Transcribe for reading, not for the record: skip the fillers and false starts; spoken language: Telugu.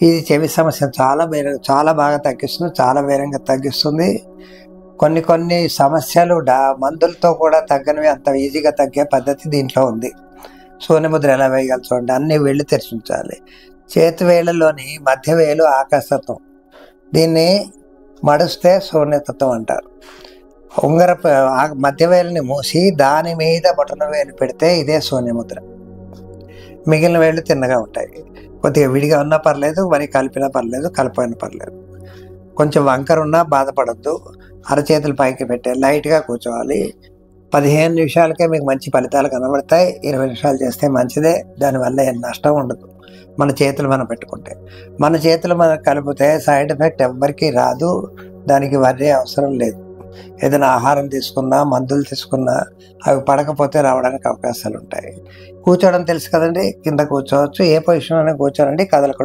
ఇది చెవి సమస్యను చాలా బాగా తగ్గిస్తుంది. చాలా వేగంగా తగ్గిస్తుంది. కొన్ని కొన్ని సమస్యలు మందులతో కూడా తగ్గనివి అంత ఈజీగా తగ్గే పద్ధతి దీంట్లో ఉంది. శూన్య ముద్ర ఎలా వేయగలరు చూడండి. అన్ని వేళ్ళు తెరిచి ఉంచాలి. చేతి వేళ్ళలోని మధ్య వేలు ఆకాశతత్వం. దీన్ని మడుస్తే శూన్యతత్వం అంటారు. ఉంగరపు మధ్య వేలుని మూసి దాని మీద బొటన వేలు పెడితే ఇదే శూన్య ముద్ర. మిగిలిన వేళ్ళు తిన్నగా ఉంటాయి. కొద్దిగా విడిగా ఉన్నా పర్లేదు, మరి కలిపినా పర్లేదు, కలిపోయినా పర్లేదు. కొంచెం వంకర ఉన్నా బాధపడద్దు. అరచేతులు పైకి పెట్టే లైట్గా కూర్చోవాలి. 15 నిమిషాలకే మీకు మంచి ఫలితాలు కనబడతాయి. 20 నిమిషాలు చేస్తే మంచిదే. దానివల్ల ఏం నష్టం ఉండదు. మన చేతులు మనం పెట్టుకుంటే. మన చేతులు మనం కలిపితే సైడ్ ఎఫెక్ట్ ఎవ్వరికీ రాదు. దానికి వర్రే అవసరం లేదు. ఏదైనా ఆహారం తీసుకున్నా, మందులు తీసుకున్నా అవి పడకపోతే రావడానికి అవకాశాలు ఉంటాయి. కూర్చోవడం తెలుసు కదండి. కింద కూర్చోవచ్చు. ఏ పొజిషన్లోనే కూర్చోనండి, కదలకుండా.